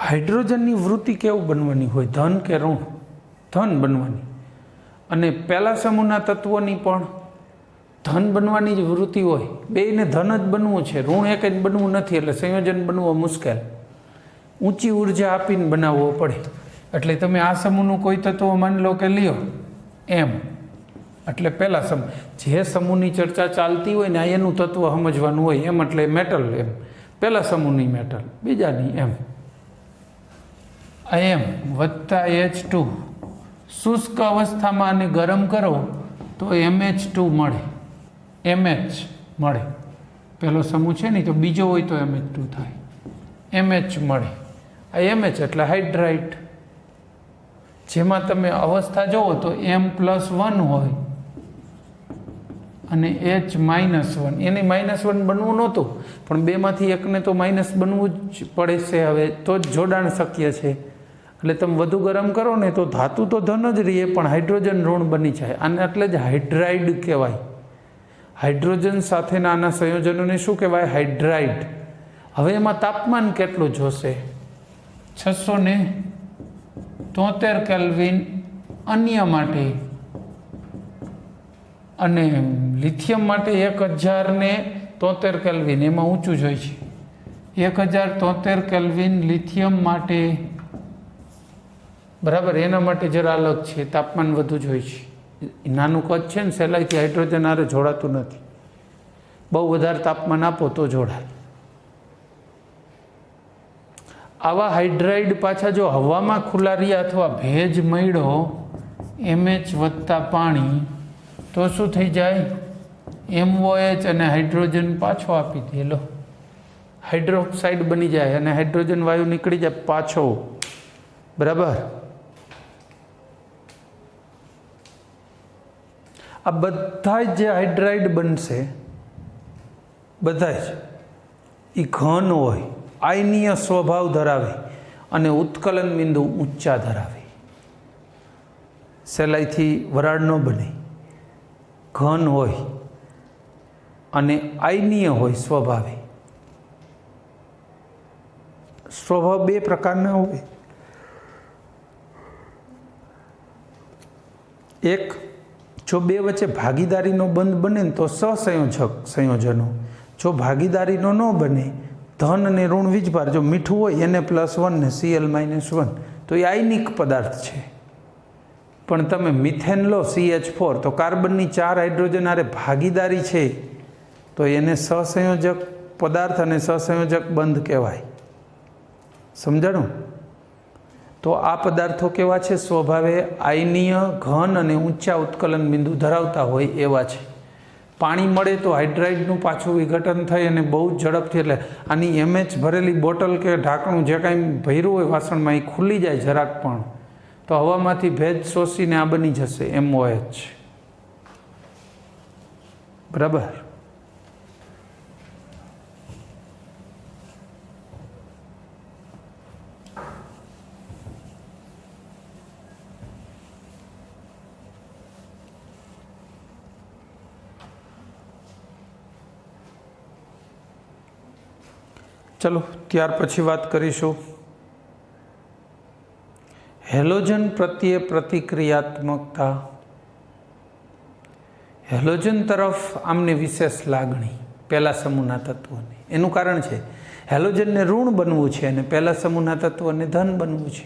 હાઇડ્રોજનની વૃત્તિ કેવું બનવાની હોય, ધન કે ઋણ? ધન બનવાની. અને પહેલા સમૂહના તત્વોની પણ ધન બનવાની જ વૃત્તિ હોય. બેયને ધન જ બનવું છે, ઋણ એક જ બનવું નથી. એટલે સંયોજન બનવું મુશ્કેલ, ઊંચી ઉર્જા આપીને બનાવવો પડે. એટલે તમે આ સમૂહનું કોઈ તત્વ માની લો કે લ્યો એમ, એટલે પહેલા સમૂહ, જે સમૂહની ચર્ચા ચાલતી હોય ને એનું તત્વ સમજવાનું હોય. એમ એટલે મેટલ, એમ પહેલા સમૂહની મેટલ, બીજાની એમ. એમ વત્તા H2, શુષ્ક અવસ્થામાં આને ગરમ કરો તો MH2 મળે, MH મળે. પહેલો સમૂહ છે ને તો બીજો હોય તો MH2 થાય, MH મળે. આ MH એટલે હાઇડ્રાઇડ. જેમાં તમે અવસ્થા જુઓ તો M+1 હોય અને H-1. એને -1 બનવું નહોતું, પણ બેમાંથી એકને તો માઇનસ બનવું જ પડે છે હવે, તો જ જોડાણ શક્ય છે. એટલે તમે વધુ ગરમ કરો ને તો ધાતુ તો ધન જ રહીએ, પણ હાઇડ્રોજન ઋણ બની જાય. અને એટલે જ હાઇડ્રાઇડ કહેવાય. હાઇડ્રોજન સાથેના આના સંયોજનોને શું કહેવાય? હાઇડ્રાઇડ. હવે એમાં તાપમાન કેટલું જોશે? 673 કેલ્વિન અન્ય માટે, અને લિથિયમ માટે 1073 કેલ્વિન. એમાં ઊંચું જોઈએ છે 1073 કેલ્વિન લિથિયમ માટે, બરાબર. એના માટે જરા અલગ છે, તાપમાન વધુ જોઈએ છે. નાનું કદ છે ને, સહેલાઈથી હાઇડ્રોજન આરે જોડાતું નથી. બહુ વધારે તાપમાન આપો તો જોડાય. આવા હાઇડ્રાઇડ પાછા જો હવામાં ખુલ્લા રહ્યા અથવા ભેજ મળ્યો MH વત્તા પાણી, તો શું થઈ જાય? MOH અને હાઇડ્રોજન પાછો આપી દે. લો, હાઇડ્રોક્સાઇડ બની જાય અને હાઇડ્રોજન વાયુ નીકળી જાય પાછો, બરાબર. આ બધા જ જે હાઇડ્રાઇડ બનશે, બધા જ એ ઘન હોય, આયનીય સ્વભાવ ધરાવે અને ઉત્કલન બિંદુ ઊંચા ધરાવે. સહેલાઈથી વરાળ ન બને. ઘન હોય અને આયનીય હોય સ્વભાવે. સ્વભાવ બે પ્રકારના હોય. એક, જો બે વચ્ચે ભાગીદારીનો બંધ બને ને તો સહસંયોજક સંયોજનો. જો ભાગીદારીનો ન બને, ધન અને ઋણ વીજભાર, જો મીઠું હોય Na+1 ને Cl-1, તો એ આયનિક પદાર્થ છે. પણ તમે મિથેન લો CH4, તો કાર્બનની 4 હાઇડ્રોજન આરે ભાગીદારી છે, તો એને સહસંયોજક પદાર્થ અને સહસંયોજક બંધ કહેવાય. સમજાણું? તો આ પદાર્થો કેવા છે? સ્વભાવે આયનીય, ઘન અને ઊંચા ઉત્કલન બિંદુ ધરાવતા હોય એવા છે. પાણી મળે તો હાઇડ્રાઇડનું પાછું વિઘટન થઈ અને બહુ ઝડપથી, એટલે આની MH ભરેલી બોટલ કે ઢાંકણું જે કાંઈ ભર્યું હોય વાસણમાં, એ ખુલ્લી જાય જરાક પણ તો હવામાંથી ભેજ શોષીને આ બની જશે MOH, બરાબર. ચલો ત્યાર પછી વાત કરીશું હેલોજન પ્રત્યે પ્રતિક્રિયાત્મકતા. હેલોજન તરફ આમને વિશેષ લાગણી પહેલા સમૂહના તત્વોને. એનું કારણ છે હેલોજનને ઋણ બનવું છે અને પહેલા સમૂહના તત્વને ધન બનવું છે.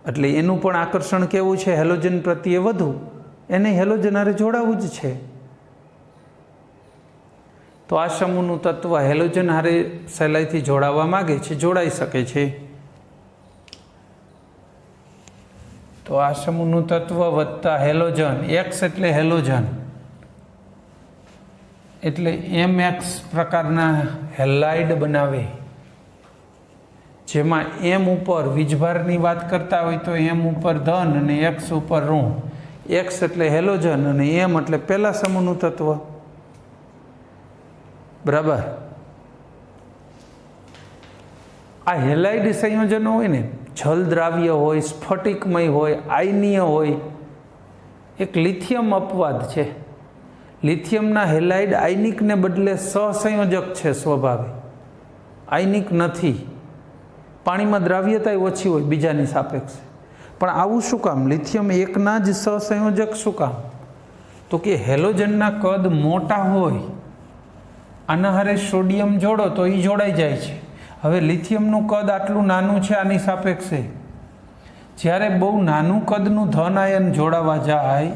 એટલે એનું પણ આકર્ષણ કેવું છે? હેલોજન પ્રત્યે વધુ. એને હેલોજન હારે જોડાવું જ છે. તો આ સમૂહનું તત્વ હેલોજન હારે સહેલાઈથી જોડાવા માગે છે, જોડાઈ શકે છે. તો આ સમૂહનું તત્વ વત્તા હેલોજન, X એટલે હેલોજન, એટલે MX પ્રકારના હેલાઇડ બનાવે. જેમાં M ઉપર વીજભારની વાત કરતા હોય તો M ઉપર ધન અને X ઉપર ઋણ. X એટલે હેલોજન અને M એટલે પહેલા સમૂહનું તત્વ, બરાબર. આ હેલાઇડ સંયોજનો હોય ને, જલ દ્રાવ્ય હોય, સ્ફટિકમય હોય, આયનીય હોય. એક લિથિયમ અપવાદ છે. લિથિયમના હેલાઇડ આયનિકને બદલે સહસંયોજક છે સ્વભાવે, આયનિક નથી. પાણીમાં દ્રાવ્યતા ઓછી હોય બીજાની સાપેક્ષે. પણ આવું શું કામ? લિથિયમ એકના જ સહસંયોજક શું કામ? તો કે હેલોજનના કદ મોટા હોય, આના હારે સોડિયમ જોડો તો એ જોડાઈ જાય છે. હવે લિથિયમનું કદ આટલું નાનું છે આની સાપેક્ષે, જ્યારે બહુ નાનું કદનું ધન આયન જોડાવા જાય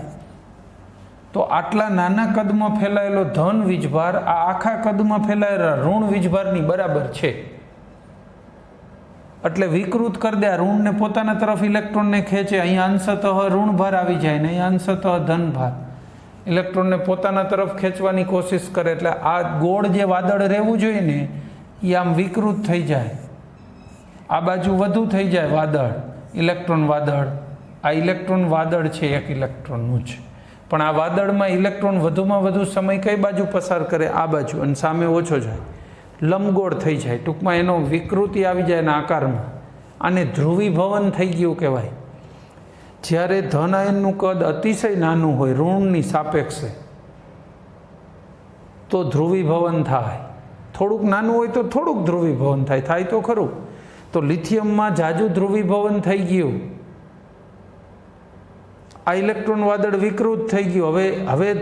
તો આટલા નાના કદમાં ફેલાયેલો ધન વીજભાર આ આખા કદમાં ફેલાયેલા ઋણ વીજભારની બરાબર છે. એટલે વિકૃત કરી દે, ઋણને પોતાના તરફ ઇલેક્ટ્રોનને ખેંચે. અહીંયા અંશતઃ ઋણ ભાર આવી જાય ને અહીંયા અંશતઃ ધન ભાર. ઇલેક્ટ્રોનને પોતાના તરફ ખેંચવાની કોશિશ કરે એટલે આ ગોળ જે વાદળ રહેવું જોઈએ ને એ આમ વિકૃત થઈ જાય, આ બાજુ વધુ થઈ જાય વાદળ, ઇલેક્ટ્રોન વાદળ. આ ઇલેક્ટ્રોન વાદળ છે એક ઇલેક્ટ્રોનનું જ, પણ આ વાદળમાં ઇલેક્ટ્રોન વધુમાં વધુ સમય કઈ બાજુ પસાર કરે? આ બાજુ, અને સામે ઓછો જાય, લંબગોળ થઈ જાય. ટૂંકમાં એનો વિકૃતિ આવી જાય એના આકારમાં. આને ધ્રુવીભવન થઈ ગયું કહેવાય. જ્યારે ધન આયનનું કદ અતિશય નાનું હોય ઋણની સાપેક્ષે તો ધ્રુવીભવન થાય. થોડુંક નાનું હોય તો થોડુંક ધ્રુવીભવન થાય તો ખરું. તો લિથિયમમાં જાજુ ધ્રુવીભવન થઈ ગયું, આ ઇલેક્ટ્રોન વાદળ વિકૃત થઈ ગયું. હવે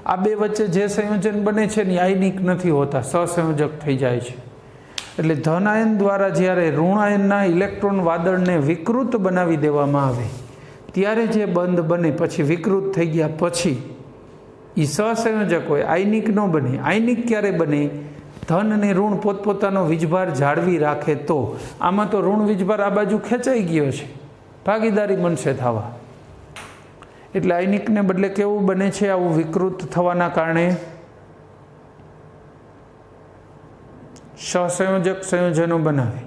આ બે વચ્ચે જે સંયોજન બને છે ને આયનિક નથી હોતા, સહસંયોજક થઈ જાય છે. એટલે ધન આયન દ્વારા જ્યારે ઋણ આયનના ઇલેક્ટ્રોન વાદળને વિકૃત બનાવી દેવામાં આવે ત્યારે જે બંધ બને, પછી વિકૃત થઈ ગયા પછી એ સહસંયોજક હોય, આયનિક ન બને. આયનિક ક્યારે બને? ધન અને ઋણ પોતપોતાનો વીજભાર જાળવી રાખે તો. આમાં તો ઋણ વીજભાર આ બાજુ ખેંચાઈ ગયો છે, ભાગીદારી બનશે થવા. એટલે આયનિકને બદલે કેવું બને છે? આવું વિકૃત થવાના કારણે સહસંયોજક સંયોજનો બનાવે.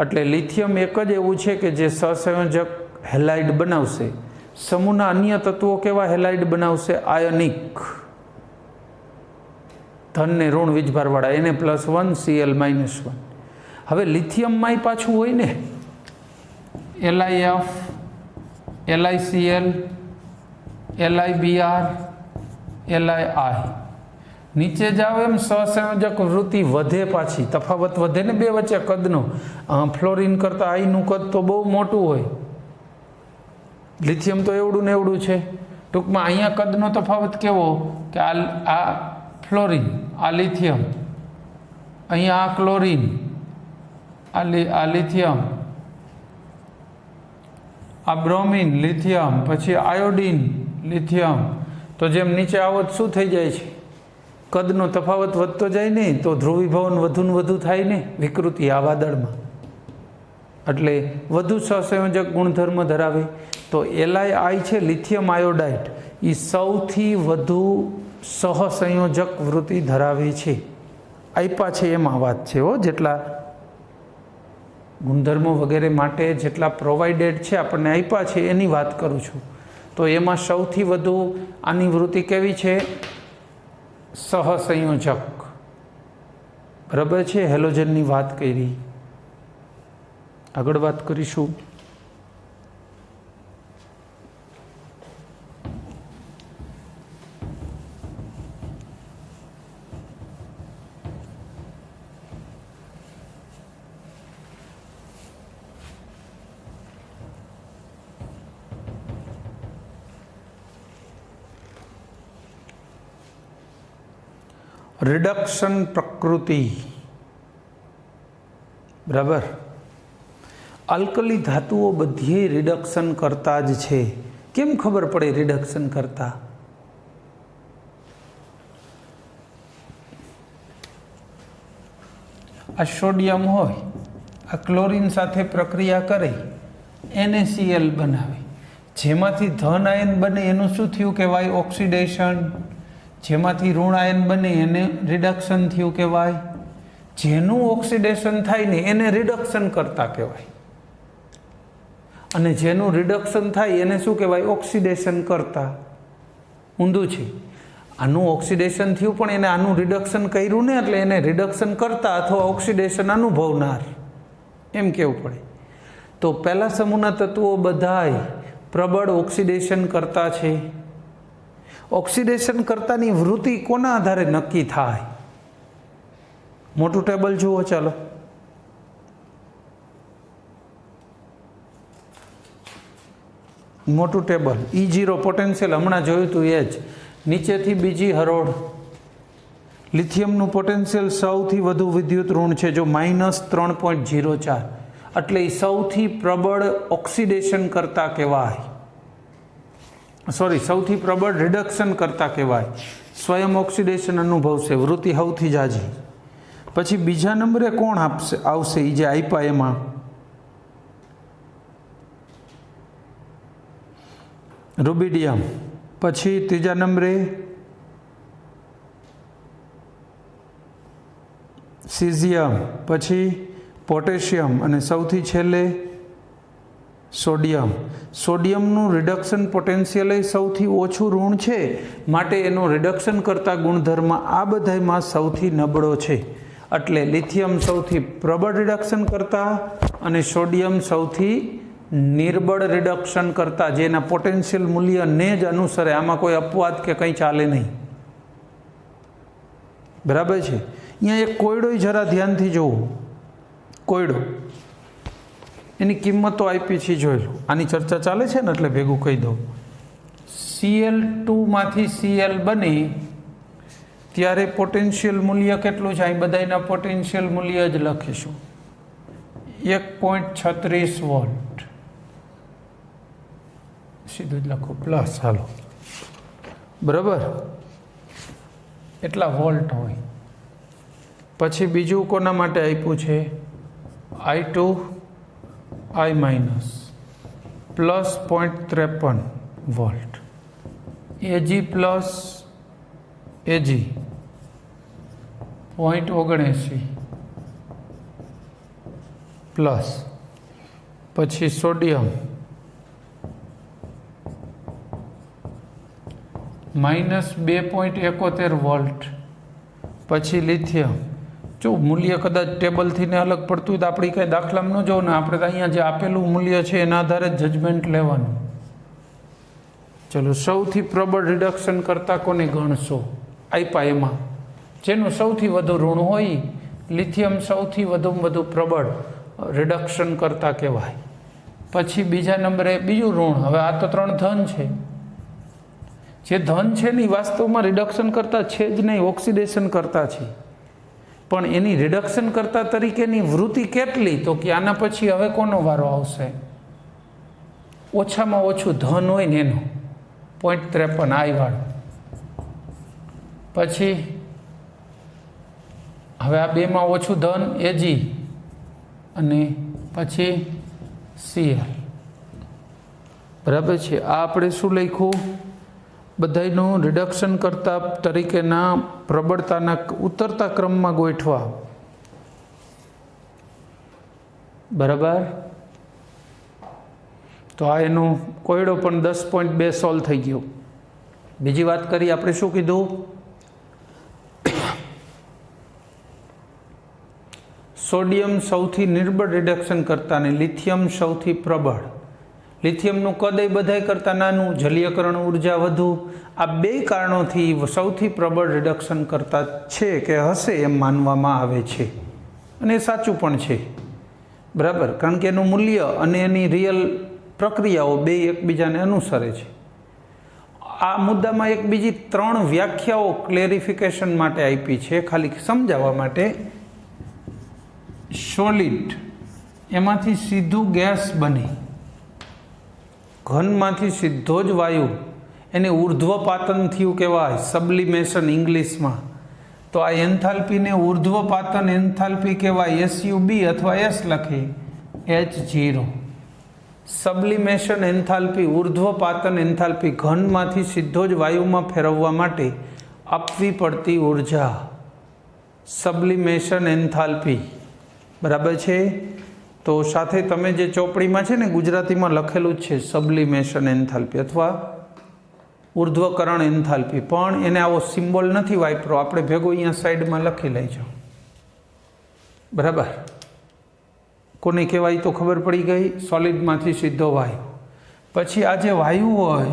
એટલે લિથિયમ એક જ એવું છે કે જે સહસંયોજક હેલાઇડ બનાવશે. સમૂહના અન્ય તત્વો કેવા હેલાઇડ બનાવશે? આયનિક, ધન ને ઋણ વીજભારવાળા, Na+1 Cl-1. હવે લિથિયમમાં પાછું હોય ને LiF, LiCl, LiBr, Li. નીચે જાઓ એમ સહસંયોજક વૃત્તિ વધે, પાછી તફાવત વધે ને બે વચ્ચે કદનો. ફ્લોરિન કરતાં આઈનું કદ તો બહુ મોટું હોય, લિથિયમ તો એવડું ને એવડું છે. ટૂંકમાં અહીંયા કદનો તફાવત કેવો કે આ ફ્લોરિન, આ લિથિયમ, અહીંયા આ ક્લોરિન, આ લિથિયમ, આ બ્રોમિન, લિથિયમ, પછી આયોડિન, લિથિયમ. તો જેમ નીચે આવો શું થઈ જાય છે? કદનો તફાવત વધતો જાય ને, તો ધ્રુવીભવન વધુ ને વધુ થાય ને, વિકૃતિ આ વાદળમાં. એટલે વધુ સહસંયોજક ગુણધર્મ ધરાવે. તો Li છે લિથિયમ આયોડાઇડ, એ સૌથી વધુ સહસંયોજક વૃત્તિ ધરાવે છે. આપ્યા છે એમાં વાત છે હો, જેટલા ગુણધર્મો વગેરે માટે જેટલા પ્રોવાઇડેડ છે આપણને આપ્યા છે એની વાત કરું છું. તો એમાં સૌથી વધુ આની વૃત્તિ કેવી છે? સહસંયોજક. બરાબર છે. હેલોજનની વાત કરી, આગળ વાત કરીશું. રિડક્શન પ્રકૃતિ. બરાબર. આલ્કલી ધાતુઓ બધી રિડક્શન કરતા જ છે. કેમ ખબર પડે રિડક્શન કરતા? આ સોડિયમ હોય, આ ક્લોરિન સાથે પ્રક્રિયા કરે, NaCl બનાવે, જેમાંથી ધન આયન બને એનું શું થયું કહેવાય? ઓક્સિડેશન. જેમાંથી ઋણ આયન બને એને રિડક્શન થયું કહેવાય. જેનું ઓક્સિડેશન થાય ને એને રિડક્શન કરતા કહેવાય, અને જેનું રિડક્શન થાય એને શું કહેવાય? ઓક્સિડેશન કરતા. ઊંધું છે. આનું ઓક્સિડેશન થયું પણ એને આનું રિડક્શન કર્યું ને, એટલે એને રિડક્શન કરતા અથવા ઓક્સિડેશન અનુભવનાર એમ કહેવું પડે. તો પહેલા સમૂહના તત્વો બધાય પ્રબળ ઓક્સિડેશન કરતા છે. ઓક્સિડેશન કરતાની વૃત્તિ કોના આધારે નક્કી થાય? મોટું ટેબલ જુઓ ચાલો. મોટું ટેબલ. E0 પોટેન્શિયલ હમણાં જોયું હતું એ જ. નીચેથી બીજી હરોળ. લિથિયમનું પોટેન્શિયલ સૌથી વધુ વિદ્યુત ઋણ છે, જો -3.04, એટલે એ સૌથી પ્રબળ ઓક્સિડેશન કરતા કહેવાય. સૌથી પ્રબળ રિડક્શન કરતા કહેવાય. સ્વયં ઓક્સિડેશન અનુભવશે, વૃત્તિ સૌથી જાજી. પછી બીજા નંબરે કોણ આવશે એ જે આપ્યા એમાં? રૂબિડિયમ. પછી ત્રીજા નંબરે સીઝિયમ, પછી પોટેશિયમ અને સૌથી છેલ્લે સોડિયમ. સોડિયમનું રિડક્શન પોટેન્શિયલ સૌથી ઓછું ઋણ છે, માટે એનો રિડક્શન કરતા ગુણધર્મ આ બધામાં સૌથી નબળો છે. એટલે લિથિયમ સૌથી પ્રબળ રિડક્શન કરતા અને સોડિયમ સૌથી નિર્બળ રિડક્શન કરતા, જેના પોટેન્શિયલ મૂલ્યને જ અનુસરે. આમાં કોઈ અપવાદ કે કંઈ ચાલે નહીં. બરાબર છે. અહીંયા એક કોયડો જરા ધ્યાનથી જોવો. કોયડો એની કિંમતો આપી છે, જોઈ લો. આની ચર્ચા ચાલે છે ને એટલે ભેગું કહી દઉં. Cl2માંથી Cl બને ત્યારે પોટેન્શિયલ મૂલ્ય કેટલું છે? અહીં બધાના પોટેન્શિયલ મૂલ્ય જ લખીશું. 1.36 વોલ્ટ. સીધું જ લખો પ્લસ. હાલો, બરાબર, એટલા વોલ્ટ હોય. પછી બીજું કોના માટે આપ્યું છે? I2 I- plus 0.53 volt. Ag plus Ag 0.79 plus. પછી સોડિયમ -2.71 વોલ્ટ. પછી લિથિયમ. જો મૂલ્ય કદાચ ટેબલથી ને અલગ પડતું હોય તો આપણી કંઈ દાખલામાં ન જોવું ને, આપણે તો અહીંયા જે આપેલું મૂલ્ય છે એના આધારે જ જજમેન્ટ લેવાનું. ચલો, સૌથી પ્રબળ રિડક્શન કરતાં કોને ગણશો? આપ્યા એમાં જેનું સૌથી વધુ ઋણ હોય, લિથિયમ સૌથી વધુમાં વધુ પ્રબળ રિડક્શન કરતા કહેવાય. પછી બીજા નંબરે બીજું ઋણ. હવે આ તો 3 ધન છે. જે ધન છે ને એ વાસ્તવમાં રિડક્શન કરતા છે જ નહીં, ઓક્સિડેશન કરતા છે. પણ એની રિડક્શન કરતા તરીકેની વૃત્તિ કેટલી? તો કે આના પછી હવે કોનો વારો આવશે? ઓછામાં ઓછું ધન હોય ને એનો 0.53 આઈવાળો. પછી હવે આ બેમાં ઓછું ધન Ag અને પછી Cl. બરાબર છે. આ આપણે શું લખ્યું? બધાયનું રિડક્શન કરતા તરીકેના પ્રબળતાના ઉતરતા ક્રમમાં ગોઠવા. બરાબર. તો આ એનો કોયડો પણ 10.2 સોલ્વ થઈ ગયો. બીજી વાત કરી આપણે, શું કીધું? સોડિયમ સૌથી નિર્બળ રિડક્શન કરતા અને લિથિયમ સૌથી પ્રબળ. લિથિયમનું કદ એ બધાય કરતાં નાનું, જલીયકરણ ઉર્જા વધુ. આ બે કારણોથી સૌથી પ્રબળ રિડક્શન કરતા છે કે હશે એમ માનવામાં આવે છે, અને એ સાચું પણ છે. બરાબર, કારણ કે એનું મૂલ્ય અને એની રિયલ પ્રક્રિયાઓ બે એકબીજાને અનુસરે છે. આ મુદ્દામાં એક બીજી 3 વ્યાખ્યાઓ ક્લેરિફિકેશન માટે આપી છે, ખાલી સમજાવવા માટે. સોલિડ એમાંથી સીધું ગેસ બને, ઘનમાંથી સીધો જ વાયુ, એને ઉર્ધ્વપાતન થયું કહેવાય, સબ્લિમેશન ઇંગ્લિશમાં. તો આ એન્થાલ્પીને ઉર્ધ્વપાતન એન્થાલ્પી કહેવાય. SUB અથવા S લખે, H0. સબ્લિમેશન એન્થાલ્પી, ઉર્ધ્વપાતન એન્થાલ્પી, ઘનમાંથી સીધો જ વાયુમાં ફેરવવા માટે આપવી પડતી ઉર્જા, સબ્લિમેશન એન્થાલ્પી. બરાબર છે. તો સાથે તમે જે ચોપડીમાં છે ને ગુજરાતીમાં લખેલું જ છે સબ્લિમેશન એન્થાલ્પી અથવા ઉર્ધ્વકરણ એન્થાલ્પી, પણ એને આવો સિમ્બોલ નથી વાપરો. આપણે ભેગો અહીંયા સાઈડમાં લખી લેજો. બરાબર. કોને કહેવાય તો ખબર પડી ગઈ? સોલિડમાંથી સીધો વાયુ. પછી આ જે વાયુ હોય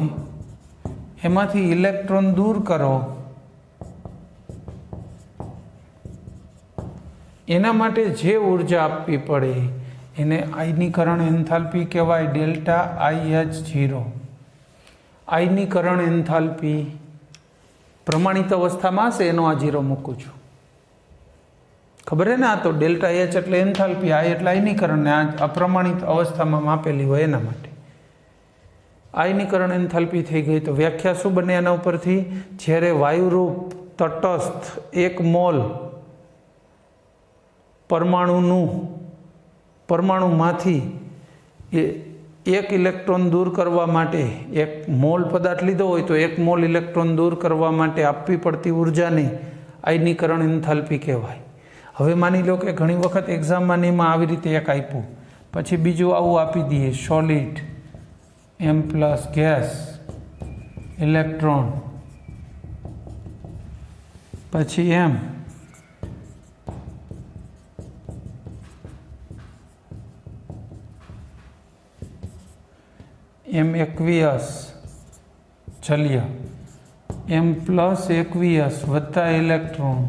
એમાંથી ઇલેક્ટ્રોન દૂર કરો, એના માટે જે ઉર્જા આપવી પડે એને આયનીકરણ એન્થાલ્પી કહેવાય, ΔIH0. આયનીકરણ એન્થાલ્પી પ્રમાણિત અવસ્થામાં હશે એનો આ 0 મૂકું છું. ખબર હે ને? આ તો ડેલ્ટા એચ એટલે એન્થાલ્પી, આ એટલે આયનીકરણ, ને આ અપ્રમાણિત અવસ્થામાં માપેલી હોય એના માટે. આયનીકરણ એન્થાલ્પી થઈ ગઈ. તો વ્યાખ્યા શું બને એના ઉપરથી? જ્યારે વાયુરૂપ તટસ્થ 1 મોલ પરમાણુમાંથી 1 ઇલેક્ટ્રોન દૂર કરવા માટે, 1 મોલ પદાર્થ લીધો હોય તો 1 મોલ ઇલેક્ટ્રોન દૂર કરવા માટે આપવી પડતી ઉર્જાને આયનીકરણ એન્થાલ્પી કહેવાય. હવે માની લો કે ઘણી વખત એક્ઝામમાં એમાં આવી રીતે એક આપ્યું, પછી બીજું આવું આપી દઈએ, solid M plus gas electron, પછી M aqueous જલીય, M plus aqueous વત્તા ઇલેક્ટ્રોન,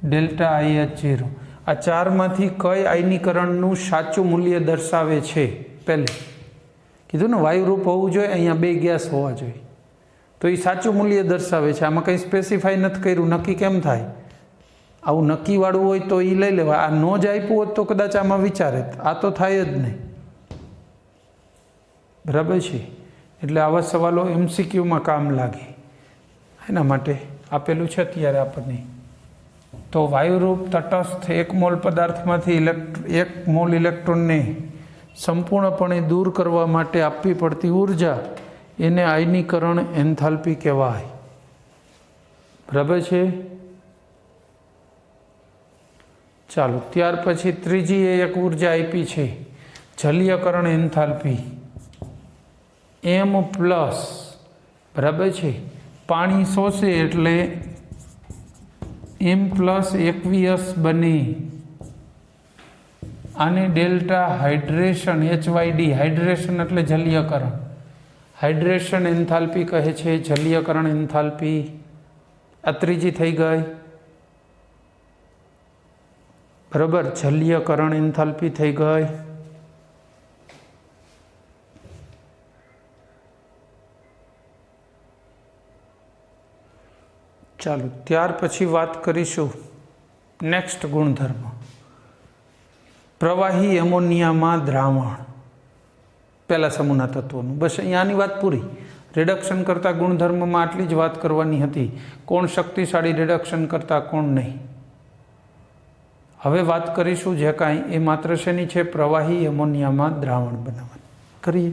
ડેલ્ટા IH0. આ ચારમાંથી કઈ આયનીકરણનું સાચું મૂલ્ય દર્શાવે છે? પહેલે કીધું ને વાયુરૂપ હોવું જોઈએ, અહીંયા 2 ગેસ હોવા જોઈએ, તો એ સાચું મૂલ્ય દર્શાવે છે. આમાં કંઈ સ્પેસિફાઈ નથી કર્યું. નક્કી કેમ થાય? આવું નક્કીવાળું હોય તો એ લઈ લેવાય. આ નો જ આપ્યું હોત તો કદાચ આમાં વિચારે, આ તો થાય જ નહીં. બરાબર છે? એટલે આવા સવાલો MCQમાં કામ લાગે, એના માટે આપેલું છે અત્યારે આપણને. તો વાયુરૂપ તટસ્થ 1 મોલ પદાર્થમાંથી 1 મોલ ઇલેક્ટ્રોનને સંપૂર્ણપણે દૂર કરવા માટે આપવી પડતી ઉર્જા એને આયનીકરણ એન્થાલ્પી કહેવાય. બરાબર છે? ચાલો, ત્યાર પછી ત્રીજી એક ઉર્જા આપી છે, જલીયકરણ એન્થાલ્પી M પ્લસ. બરાબર છે? પાણી શોષે એટલે M પ્લસ aqueous બની, આને ડેલ્ટા હાઇડ્રેશન HYD, હાઇડ્રેશન એટલે જલીયકરણ, હાઇડ્રેશન એન્થાલ્પી કહે છે, જલીયકરણ એન્થાલ્પી. આ ત્રીજી થઈ ગઈ. બરાબર? જલીયકરણ એન્થાલ્પી થઈ ગઈ. ચાલો, ત્યાર પછી વાત કરીશું નેક્સ્ટ ગુણધર્મ, પ્રવાહી એમોનિયામાં દ્રાવણ. પહેલા સમૂહના તત્વોનું. બસ અહીંયા આની વાત પૂરી. રિડક્શન કરતા ગુણધર્મમાં આટલી જ વાત કરવાની હતી, કોણ શક્તિશાળી રિડક્શન કરતા કોણ નહીં. હવે વાત કરીશું જે કાંઈ એ માત્ર શેની છે? પ્રવાહી એમોનિયામાં દ્રાવણ બનાવવાની. કરીએ.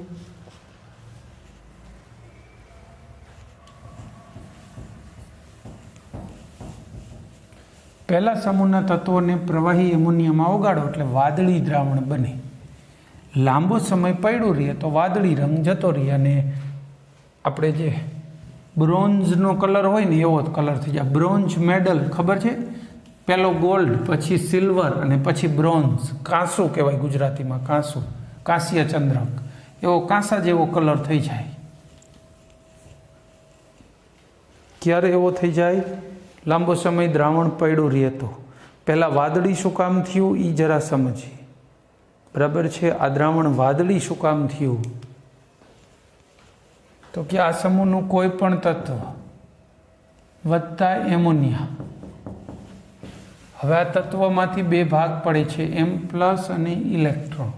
પહેલા સમૂહના તત્વોને પ્રવાહી એમોનિયામાં ઓગાળો એટલે વાદળી દ્રાવણ બને. લાંબો સમય પડ્યું રહે તો વાદળી રંગ જતો રહે, અને આપણે જે બ્રોન્ઝનો કલર હોય ને એવો જ કલર થઈ જાય. બ્રોન્ઝ મેડલ ખબર છે? પહેલો ગોલ્ડ, પછી સિલ્વર અને પછી બ્રોન્ઝ. કાંસુ કહેવાય ગુજરાતીમાં, કાંસુ, કાંસ્ય ચંદ્રક. એવો કાંસા જેવો કલર થઈ જાય. ક્યારે એવો થઈ જાય? લાંબો સમય દ્રાવણ પડ્યું રહે તો. પહેલાં વાદળી શું કામ થયું એ જરા સમજીએ. બરાબર છે? આ દ્રાવણ વાદળી શું કામ થયું? તો કે આ સમૂહનું કોઈ પણ તત્વ વત્તા એમોનિયા. હવે આ તત્વમાંથી 2 ભાગ પડે છે, M પ્લસ અને ઇલેક્ટ્રોન.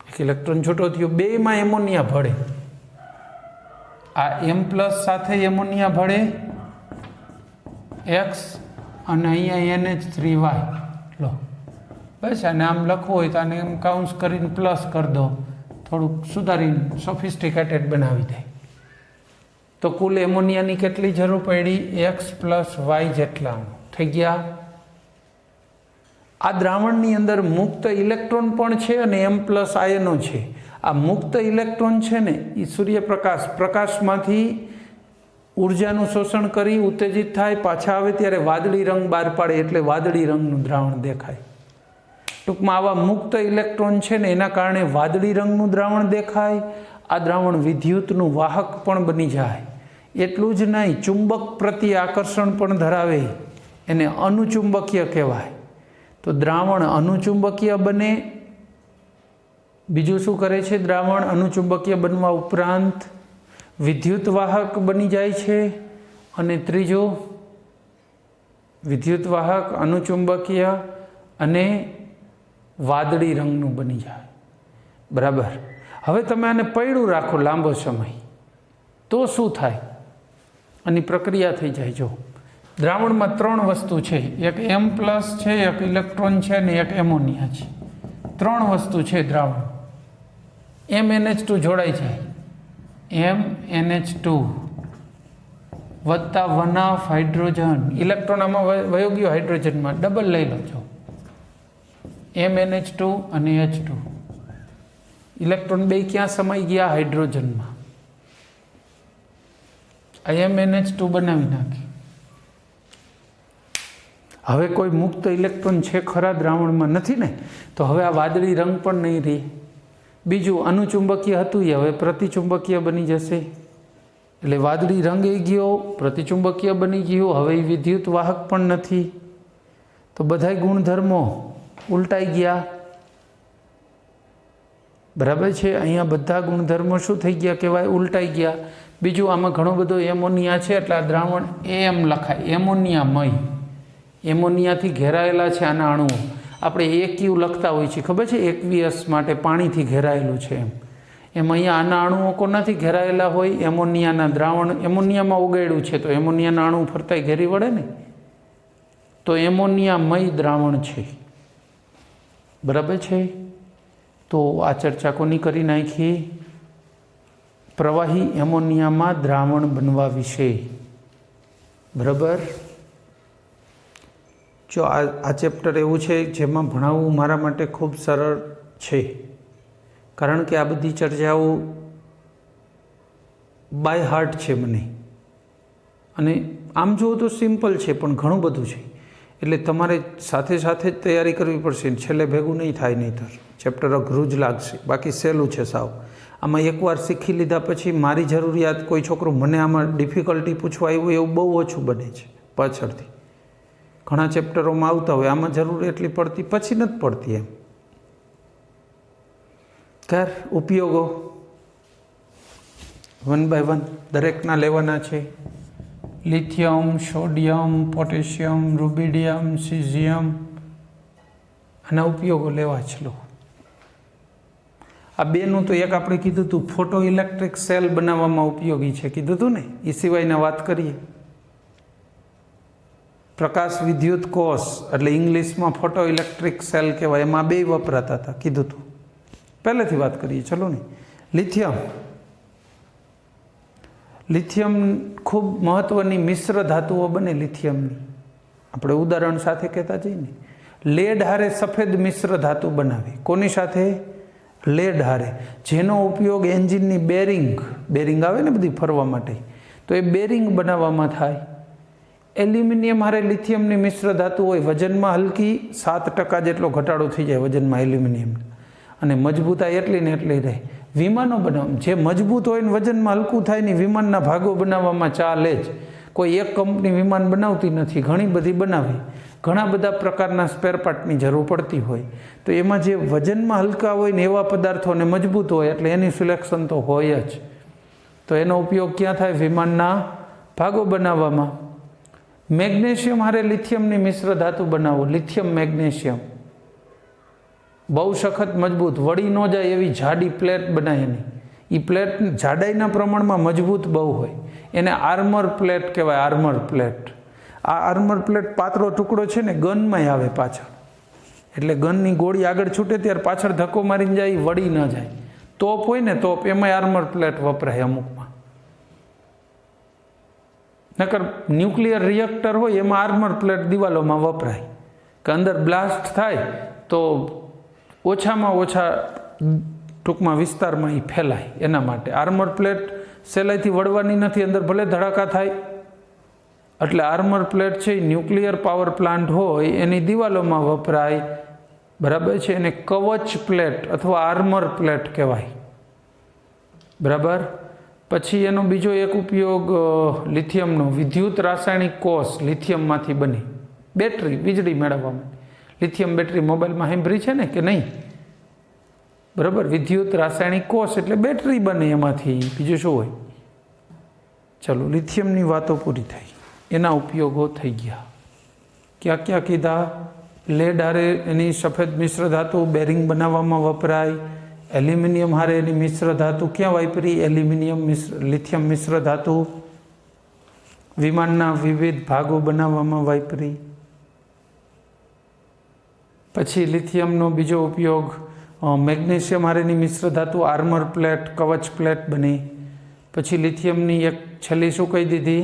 એક ઇલેક્ટ્રોન છૂટો થયો, 2માં એમોનિયા ભળે. આ M પ્લસ સાથે એમોનિયા ભળે X, અને અહીંયા NH3Y લો. બસ આને આમ લખવું હોય તો આને એમ કાઉન્સ કરીને પ્લસ કરી દો, થોડુંક સુધારીને સોફિસ્ટિકેટેડ બનાવી દે. તો કુલ એમોનિયાની કેટલી જરૂર પડી? X પ્લસ Y જેટલા થઈ ગયા. આ દ્રાવણની અંદર મુક્ત ઇલેક્ટ્રોન પણ છે અને M પ્લસ આયનો છે. આ મુક્ત ઇલેક્ટ્રોન છે ને એ પ્રકાશમાંથી ઉર્જાનું શોષણ કરી ઉત્તેજિત થાય, પાછા આવે ત્યારે વાદળી રંગ બહાર પાડે, એટલે વાદળી રંગનું દ્રાવણ દેખાય. ટૂંકમાં આવા મુક્ત ઇલેક્ટ્રોન છે ને એના કારણે વાદળી રંગનું દ્રાવણ દેખાય. આ દ્રાવણ વિદ્યુતનું વાહક પણ બની જાય. એટલું જ નહીં, ચુંબક પ્રત્યે આકર્ષણ પણ ધરાવે, એને અનુચુંબકીય કહેવાય. તો દ્રાવણ અનુચુંબકીય બને. બીજું શું કરે છે દ્રાવણ? અનુચુંબકીય બનવા ઉપરાંત વિદ્યુત વાહક બની જાય છે, અને ત્રીજું વિદ્યુત વાહક અનુચુંબકીય અને વાદળી રંગનું બની જાય. બરાબર. હવે તમે આને પડ્યું રાખો લાંબો સમય તો શું થાય? આની પ્રક્રિયા થઈ જાય. જો દ્રાવણમાં 3 વસ્તુ છે, એક M+ છે, એક ઇલેક્ટ્રોન છે અને એક એમોનિયા છે. 3 વસ્તુ છે દ્રાવણ. MnH2 જોડાઈ જાય, MnH2 વત્તા 1 હાઇડ્રોજન, ઇલેક્ટ્રોન આમાં વયો ગયો હાઇડ્રોજનમાં, ડબલ લઈ લો. છો MnH2 અને H2, ઇલેક્ટ્રોન બે ક્યાં સમાઈ ગયા? હાઇડ્રોજનમાં. આ MnH2 બનાવી નાખી. હવે કોઈ મુક્ત ઇલેક્ટ્રોન છે ખરા દ્રાવણમાં? નથી ને. તો હવે આ વાદળી રંગ પણ નહીં રહે. બીજું અનુચુંબકીય હતું એ હવે પ્રતિચુંબકીય બની જશે. એટલે વાદળી રંગ એ ગયો, પ્રતિચુંબકીય બની ગયું, હવે વિદ્યુત વાહક પણ નથી. તો બધાય ગુણધર્મો ઉલટાઈ ગયા. બરાબર છે. અહીંયા બધા ગુણધર્મો શું થઈ ગયા કહેવાય? ઉલટાઈ ગયા. બીજું આમાં ઘણો બધો એમોનિયા છે એટલે આ દ્રાવણ એમ લખાય, એમોનિયામય. એમોનિયાથી ઘેરાયેલા છે આના અણુઓ. આપણે એકયુ લખતા હોઈએ છીએ, ખબર છે? એકવીએસ માટે પાણીથી ઘેરાયેલું છે એમ અહીંયા આના અણુઓ કોનાથી ઘેરાયેલા હોય? એમોનિયાના દ્રાવણ એમોનિયામાં ઓગાળ્યું છે તો એમોનિયાના અણુ ફરતા ઘેરી વળે ને. તો એમોનિયામય દ્રાવણ છે. બરાબર છે. તો આ ચર્ચા કોની કરી નાખી? પ્રવાહી એમોનિયામાં દ્રાવણ બનવા વિશે. બરાબર. જો આ ચેપ્ટર એવું છે જેમાં ભણાવવું મારા માટે ખૂબ સરળ છે, કારણ કે આ બધી ચર્ચાઓ બાય હાર્ટ છે મને. અને આમ જુઓ તો સિમ્પલ છે પણ ઘણું બધું છે. એટલે તમારે સાથે સાથે જ તૈયારી કરવી પડશે. છેલ્લે ભેગું નહીં થાય, નહીંતર ચેપ્ટર અઘરું જ લાગશે. બાકી સહેલું છે સાવ. આમાં એકવાર શીખી લીધા પછી મારી જરૂરિયાત, કોઈ છોકરો મને આમાં ડિફિકલ્ટી પૂછવા આવ્યું એવું બહુ ઓછું બને છે પાછળથી. ઘણા ચેપ્ટરોમાં આવતા હોય આમાં જરૂર એટલી પડતી, પછી નથી પડતી એમ. ખૈર, ઉપયોગો 1 by 1 દરેકના લેવાના છે. Lithium, sodium, potassium, rubidium, caesium, આના ઉપયોગો લેવા જ લો. આ બેનું તો એક આપણે કીધું હતું, ફોટો ઇલેક્ટ્રિક સેલ બનાવવામાં ઉપયોગી છે, કીધું હતું ને. એ સિવાયના વાત કરીએ. પ્રકાશ વિદ્યુત કોષ એટલે ઇંગ્લિશમાં ફોટો ઇલેક્ટ્રિક સેલ કહેવાય, એમાં 2 વપરાતા હતા, કીધું હતું. પહેલેથી વાત કરીએ, ચલો ને. લિથિયમ ખૂબ મહત્વની મિશ્ર ધાતુઓ બને લિથિયમની. આપણે ઉદાહરણ સાથે કહેતા જઈએ ને, લેડ હારે સફેદ મિશ્ર ધાતુ બનાવે. કોની સાથે? લેડ હારે. જેનો ઉપયોગ એન્જિનની બેરિંગ આવે ને બધી ફરવા માટે, તો એ બેરિંગ બનાવવામાં થાય. એલ્યુમિનિયમ હારે લિથિયમની મિશ્ર ધાતુ હોય, વજનમાં હલકી, 7% જેટલો ઘટાડો થઈ જાય વજનમાં એલ્યુમિનિયમ, અને મજબૂતાઈ એટલી ને એટલી રહે. વિમાનો બનાવવા જે મજબૂત હોય ને વજનમાં હલકું થાય ને વિમાનના ભાગો બનાવવામાં ચાલે જ. કોઈ એક કંપની વિમાન બનાવતી નથી, ઘણી બધી બનાવે. ઘણા બધા પ્રકારના સ્પેર પાર્ટની જરૂર પડતી હોય, તો એમાં જે વજનમાં હલકા હોય ને એવા પદાર્થોને મજબૂત હોય એટલે એની સિલેક્શન તો હોય જ. તો એનો ઉપયોગ ક્યાં થાય? વિમાનના ભાગો બનાવવામાં. મેગ્નેશિયમ હારે લિથિયમની મિશ્ર ધાતુ બનાવો, લિથિયમ મેગ્નેશિયમ. બહુ સખત મજબૂત, વળી ન જાય એવી જાડી પ્લેટ બનાવે એની. એ પ્લેટ જાડાઈના પ્રમાણમાં મજબૂત બહુ હોય, એને આર્મર પ્લેટ કહેવાય. Armour plate. આ આર્મર પ્લેટ પાતળો ટુકડો છે ને ગનમાંય આવે પાછળ, એટલે ગનની ગોળી આગળ છૂટે ત્યારે પાછળ ધક્કો મારીને જાય, વળી ન જાય. તોપ હોય ને તોપ, એમાંય આર્મર પ્લેટ વપરાય અમુકમાં. નકર ન્યુક્લિયર રિએક્ટર હોય એમાં આર્મર પ્લેટ દિવાલોમાં વપરાય, કે અંદર બ્લાસ્ટ થાય તો ઓછામાં ઓછા ટૂંકમાં વિસ્તારમાં એ ફેલાય, એના માટે આર્મર પ્લેટ સહેલાઈથી વળવાની નથી, અંદર ભલે ધડાકા થાય. એટલે આર્મર પ્લેટ છે એ ન્યુક્લિયર પાવર પ્લાન્ટ હોય એની દિવાલોમાં વપરાય. બરાબર છે. એને કવચ પ્લેટ અથવા આર્મર પ્લેટ કહેવાય. બરાબર. પછી એનો બીજો એક ઉપયોગ લિથિયમનો, વિદ્યુત રાસાયણિક કોષ લિથિયમમાંથી બને. બેટરી, વીજળી મેળવવા માટે. લિથિયમ બેટરી મોબાઈલમાં સાંભળી છે ને કે નહીં? બરાબર. વિદ્યુત રાસાયણિક કોષ એટલે બેટરી બને એમાંથી, બીજું શું હોય? ચલો, લિથિયમની વાતો પૂરી થઈ, એના ઉપયોગો થઈ ગયા. ક્યાં ક્યાં કીધા? લેડ હારે એની સફેદ મિશ્ર ધાતુ બેરિંગ બનાવવામાં વપરાય. એલ્યુમિનિયમ હારે એની મિશ્ર ધાતુ ક્યાં વાપરી? એલ્યુમિનિયમ લિથિયમ મિશ્ર ધાતુ વિમાનના વિવિધ ભાગો બનાવવામાં વાપરી. પછી લિથિયમનો બીજો ઉપયોગ મેગ્નેશિયમ હારેની મિશ્ર ધાતુ આર્મર પ્લેટ, કવચ પ્લેટ બને. પછી લિથિયમની એક છેલ્લી શું કહી દીધી?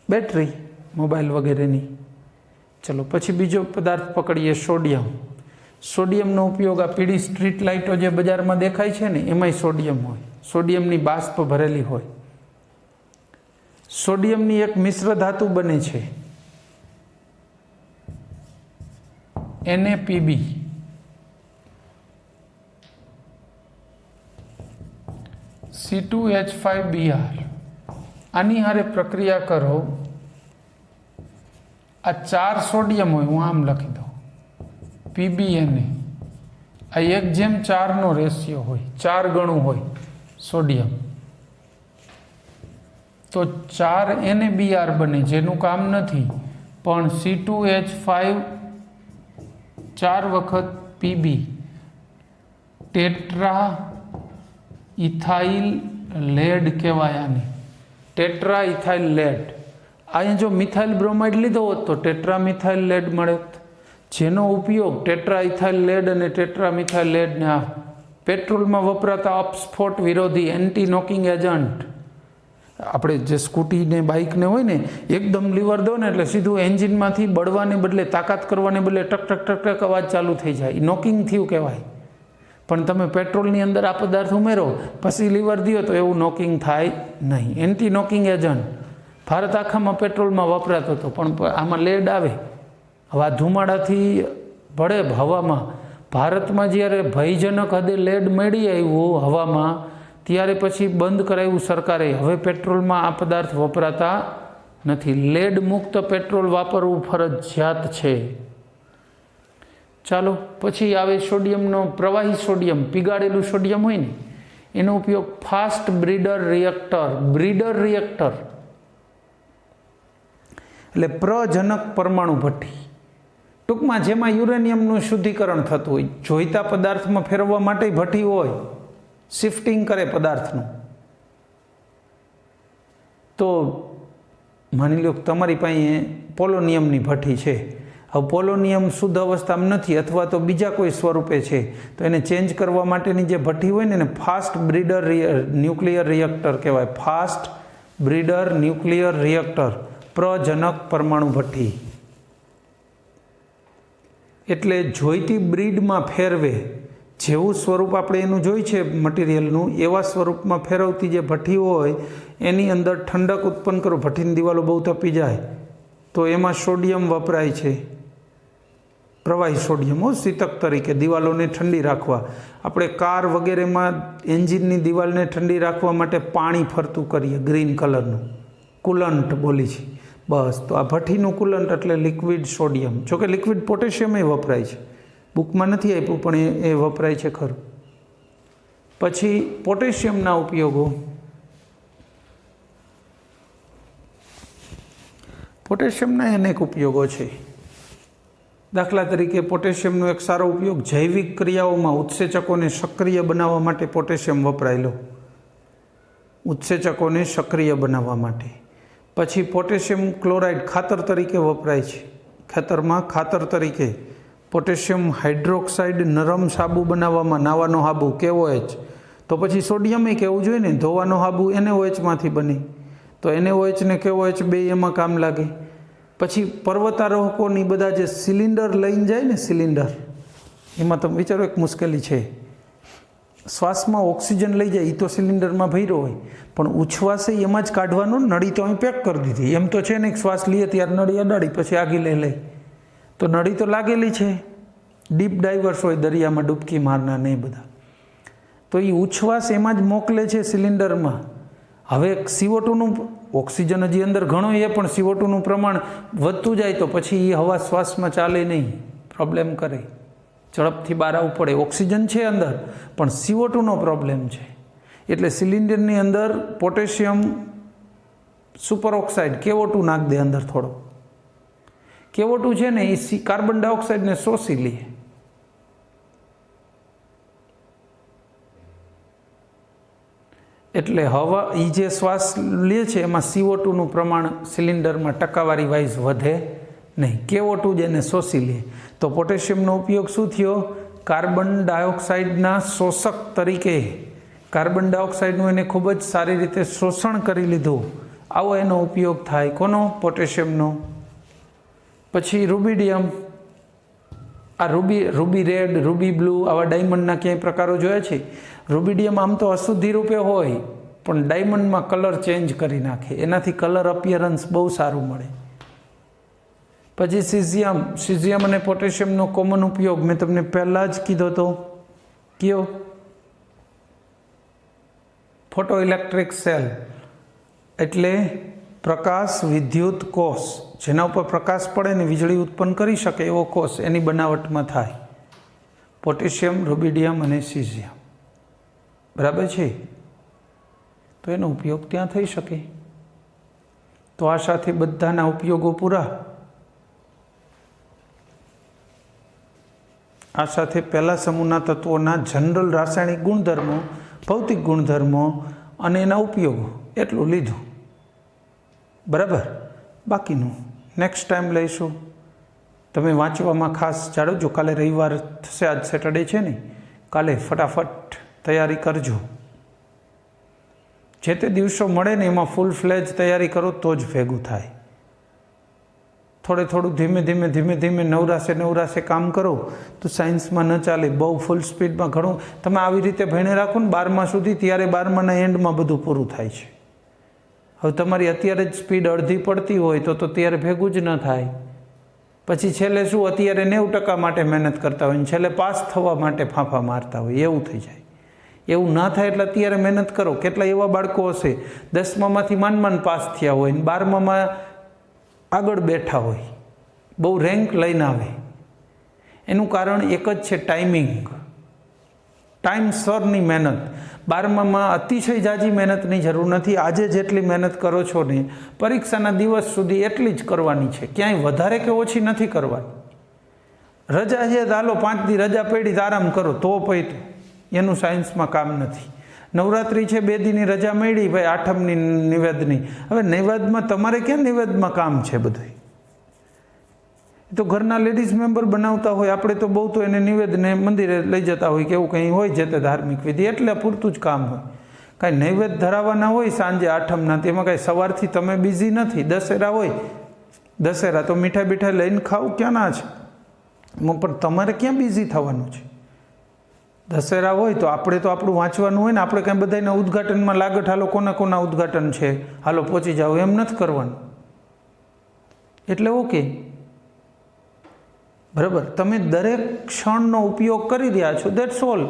બેટરી મોબાઈલ વગેરેની. ચલો, પછી બીજો પદાર્થ પકડીએ, સોડિયમ. સોડિયમનો ઉપયોગ આ પીળી સ્ટ્રીટ લાઇટો જે બજારમાં દેખાય છે ને, એમાંય સોડિયમ હોય. સોડિયમની બાષ્પ ભરેલી હોય. સોડિયમની એક મિશ્ર ધાતુ બને છે NaPb. C2H5Br. આની હારે પ્રક્રિયા કરો. આ 4 સોડિયમ હોય, હું આમ લખી દઉં PbNa. આ 1:4 રેશિયો હોય, 4 ગણું હોય સોડિયમ. તો 4 NaBr બને, જેનું કામ નથી, પણ C2H5 4 વખત Pb, ટેટ્રા ઇથાઇલ લેડ કહેવાય આને. Tetra ethyl lead. અહીંયા જો મિથાઇલ બ્રોમાઇડ લીધો હોત તો ટેટ્રા મિથાઇલ લેડ મળે, જેનો ઉપયોગ ટેટ્રા ઇથાઇલ લેડ અને ટેટ્રા મિથાઇલ લેડને આ પેટ્રોલમાં વપરાતા અપસ્ફોટ વિરોધી એન્ટી નોકિંગ એજન્ટ. આપણે જે સ્કૂટીને બાઇકને હોય ને, એકદમ લીવર દો ને એટલે સીધું એન્જિનમાંથી બળવાને બદલે, તાકાત કરવાને બદલે ટક ટક ટક ટક અવાજ ચાલુ થઈ જાય, નોકિંગ થયું કહેવાય. પણ તમે પેટ્રોલની અંદર આ પદાર્થ ઉમેરો પછી લીવર દો તો એવું નોકિંગ થાય નહીં. એન્ટી નોકિંગ એજન્ટ ભારત આખામાં પેટ્રોલમાં વપરાતો હતો, પણ આમાં લેડ આવે. હવે આ ધુમાડાથી ભળે હવામાં. ભારતમાં જ્યારે ભયજનક હદે લેડ મળી આવ્યું હવામાં, ત્યારે પછી બંધ કરાવ્યું સરકારે. હવે પેટ્રોલમાં આ પદાર્થ વપરાતા નથી. લેડ મુક્ત પેટ્રોલ વાપરવું ફરજિયાત છે. ચાલો, પછી આવે સોડિયમનો પ્રવાહી સોડિયમ, પીગાળેલું સોડિયમ હોય ને, એનો ઉપયોગ fast breeder reactor. Breeder reactor એટલે પ્રજનક પરમાણુ ભઠ્ઠી. ટૂંકમાં જેમાં યુરેનિયમનું શુદ્ધિકરણ થતું હોય, જોઈતા પદાર્થમાં ફેરવવા માટે ભઠ્ઠી હોય, શિફ્ટિંગ કરે પદાર્થનું. તો માની લો તમારી પાસે પોલોનિયમની ભઠ્ઠી છે. હવે પોલોનિયમ શુદ્ધ અવસ્થામાં નથી અથવા તો બીજા કોઈ સ્વરૂપે છે, તો એને ચેન્જ કરવા માટેની જે ભઠ્ઠી હોય ને, એને ફાસ્ટ બ્રીડર ન્યુક્લિયર રિએક્ટર કહેવાય. ફાસ્ટ બ્રીડર ન્યુક્લિયર રિએક્ટર, પ્રજનક પરમાણુ ભઠ્ઠી. એટલે જોઈતી બ્રીડમાં ફેરવે, જેવું સ્વરૂપ આપણે એનું જોઈ છે મટીરિયલનું, એવા સ્વરૂપમાં ફેરવતી જે ભઠ્ઠી હોય એની અંદર ઠંડક ઉત્પન્ન કરો. ભઠ્ઠીની દિવાલો બહુ તપી જાય તો એમાં સોડિયમ વપરાય છે, પ્રવાહી સોડિયમ, શીતક તરીકે દિવાલોને ઠંડી રાખવા. આપણે કાર વગેરેમાં એન્જિનની દિવાલને ઠંડી રાખવા માટે પાણી ફરતું કરીએ, ગ્રીન કલરનું કુલન્ટ બોલી છે. બસ, તો આ ભઠ્ઠીનું કુલન્ટ એટલે લિક્વિડ સોડિયમ. જોકે લિક્વિડ પોટેશિયમ એ વપરાય છે, બુકમાં નથી આપ્યું પણ એ વપરાય છે ખરું. પછી પોટેશિયમના ઉપયોગો. પોટેશિયમના અનેક ઉપયોગો છે. દાખલા તરીકે પોટેશિયમનો એક સારો ઉપયોગ જૈવિક ક્રિયાઓમાં ઉત્સેચકોને સક્રિય બનાવવા માટે પોટેશિયમ વપરાયેલો. ઉત્સેચકોને સક્રિય બનાવવા માટે. પછી પોટેશિયમ ક્લોરાઇડ ખાતર તરીકે વપરાય છે. ખેતરમાં ખાતર તરીકે. પોટેશિયમ હાઇડ્રોક્સાઇડ નરમ સાબુ બનાવવામાં, નાવાનો સાબુ KOH. તો પછી સોડિયમ એ કહેવું જોઈએ ને, ધોવાનો સાબુ NaOH બને, તો NaOH ને KOH બે એમાં કામ લાગે. પછી પર્વતારોહકોની બધા જે સિલિન્ડર લઈને જાય ને, સિલિન્ડર, એમાં તમે વિચારો એક મુશ્કેલી છે. શ્વાસમાં ઓક્સિજન લઈ જાય, એ તો સિલિન્ડરમાં ભર્યો હોય, પણ ઉચ્છ્વાસે એમાં જ કાઢવાનો. નળી તો અહીં પેક કરી દીધી, એમ તો છે ને શ્વાસ લઈએ ત્યારે નળી અડાડી પછી આગી લઈ. તો નળી તો લાગેલી છે. ડીપ ડાઇવર્સ હોય દરિયામાં ડૂબકી મારનાર ને એ બધા, તો એ ઉચ્છ્વાસ એમાં જ મોકલે છે સિલિન્ડરમાં. હવે CO2નું, ઓક્સિજન હજી અંદર ઘણો એ, પણ CO2નું પ્રમાણ વધતું જાય તો પછી એ હવા શ્વાસમાં ચાલે નહીં, પ્રોબ્લેમ કરે, ઝડપથી બહાર આવવું પડે. ઓક્સિજન છે અંદર પણ CO2નો પ્રોબ્લેમ છે. એટલે સિલિન્ડરની અંદર પોટેશિયમ સુપર ઓક્સાઇડ KO2 નાખ દે અંદર થોડો. KO2 છે ને એ કાર્બન ડાયોક્સાઇડને શોષી લે. એટલે હવા એ જે શ્વાસ લે છે એમાં CO2નું પ્રમાણ સિલિન્ડરમાં ટકાવારી વાઇઝ વધે નહીં. KO2 જેને શોષી લે. તો પોટેશિયમનો ઉપયોગ શું થયો? કાર્બન ડાયોક્સાઇડના શોષક તરીકે. કાર્બન ડાયોક્સાઇડનું એને ખૂબ જ સારી રીતે શોષણ કરી લીધું. આવો એનો ઉપયોગ થાય. કોનો? પોટેશિયમનો. પછી રૂબિડિયમ. આ રૂબી રેડ, રૂબી બ્લુ આવા ડાયમંડના ક્યાંય પ્રકારો જોયા છે? રૂબિડિયમ આમ તો અશુદ્ધિ રૂપે હોય પણ ડાયમંડમાં કલર ચેન્જ કરી નાખે. એનાથી કલર અપિયરન્સ બહુ સારું મળે. પછી સિઝિયમ. સિઝિયમ અને પોટેશિયમનો કોમન ઉપયોગ મેં તમને પહેલાં જ કીધો હતો. કયો? ફોટો ઇલેક્ટ્રિક સેલ એટલે પ્રકાશ વિદ્યુત કોષ. જેના ઉપર પ્રકાશ પડે ને વીજળી ઉત્પન્ન કરી શકે એવો કોષ એની બનાવટમાં થાય. પોટેશિયમ, રૂબિડિયમ અને સિઝિયમ. બરાબર છે? તો એનો ઉપયોગ ત્યાં થઈ શકે. તો આ સાથે બધાના ઉપયોગો પૂરા. આ સાથે પહેલા સમૂહના તત્વોના જનરલ રાસાયણિક ગુણધર્મો, ભૌતિક ગુણધર્મો અને એના ઉપયોગો એટલું લીધું. બરાબર? બાકીનું નેક્સ્ટ ટાઈમ લઈશું. તમે વાંચવામાં ખાસ જાળવજો. કાલે રવિવાર થશે, આજ સેટરડે છે ને, કાલે ફટાફટ તૈયારી કરજો. જે તે દિવસો મળે ને એમાં ફૂલ ફ્લેજ તૈયારી કરો તો જ ભેગું થાય. થોડું ધીમે ધીમે નવરાશે કામ કરો તો સાયન્સમાં ન ચાલે. બહુ ફૂલ સ્પીડમાં ઘણું તમે આવી રીતે ભણી રાખો ને 12મા સુધી, ત્યારે 12માના એન્ડમાં બધું પૂરું થાય છે. હવે તમારી અત્યારે જ સ્પીડ અડધી પડતી હોય તો ત્યારે ભેગું જ ન થાય. પછી છેલ્લે શું, અત્યારે 90% માટે મહેનત કરતા હોય ને છેલ્લે પાસ થવા માટે ફાંફા મારતા હોય, એવું થઈ જાય. એવું ના થાય એટલે અત્યારે મહેનત કરો. કેટલા એવા બાળકો હશે 10મામાંથી માંડ પાસ થયા હોય ને 12મામાં આગળ બેઠા હોય, બહુ રેન્ક લઈને આવે. એનું કારણ એક જ છે, ટાઈમિંગ. ટાઈમસરની મહેનત. 12મામાં અતિશય જાજી મહેનતની જરૂર નથી. આજે જેટલી મહેનત કરો છો ને પરીક્ષાના દિવસ સુધી એટલી જ કરવાની છે. ક્યાંય વધારે કે ઓછી નથી કરવાની. રજા છે હાલો 5 દી રજા પડી આરામ કરો તો પૈતું. એનું સાયન્સમાં કામ નથી. નવરાત્રિ છે 2 દીની રજા મળી ભાઈ, 8મની નિવેદની. હવે નિવેદમાં તમારે ક્યાં નિવેદમાં કામ છે? બધું તો ઘરના લેડીઝ મેમ્બર બનાવતા હોય. આપણે તો બહુ તો એને નિવેદને મંદિરે લઈ જતા હોય કે એવું કંઈ હોય છે તે ધાર્મિક વિધિ, એટલે પૂરતું જ કામ હોય. કાંઈ નૈવેદ્ય ધરાવવાના હોય સાંજે 8મના, તેમાં કાંઈ સવારથી તમે બિઝી નથી. દશેરા હોય, દશેરા તો મીઠાઈ બીઠાઈ લઈને ખાવ ક્યાંના છે, પણ તમારે ક્યાં બિઝી થવાનું છે? દશેરા હોય તો આપણે તો આપણું વાંચવાનું હોય ને. આપણે કાંઈ બધાના ઉદ્ઘાટનમાં લાગટ હાલો કોના ઉદ્ઘાટન છે હાલો પહોંચી જાઓ એમ નથી કરવાનું. એટલે ઓકે, બરાબર? તમે દરેક ક્ષણનો ઉપયોગ કરી રહ્યા છો, દેટ્સ ઓલ.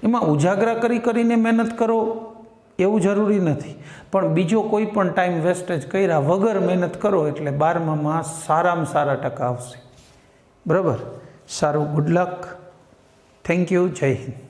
એમાં ઉજાગરા કરીને મહેનત કરો એવું જરૂરી નથી, પણ બીજો કોઈ પણ ટાઈમ વેસ્ટેજ કર્યા વગર મહેનત કરો એટલે 12મામાં સારામાં સારા ટકા આવશે. બરાબર? સારું, ગુડ લક. Thank you. જય હિન્દ.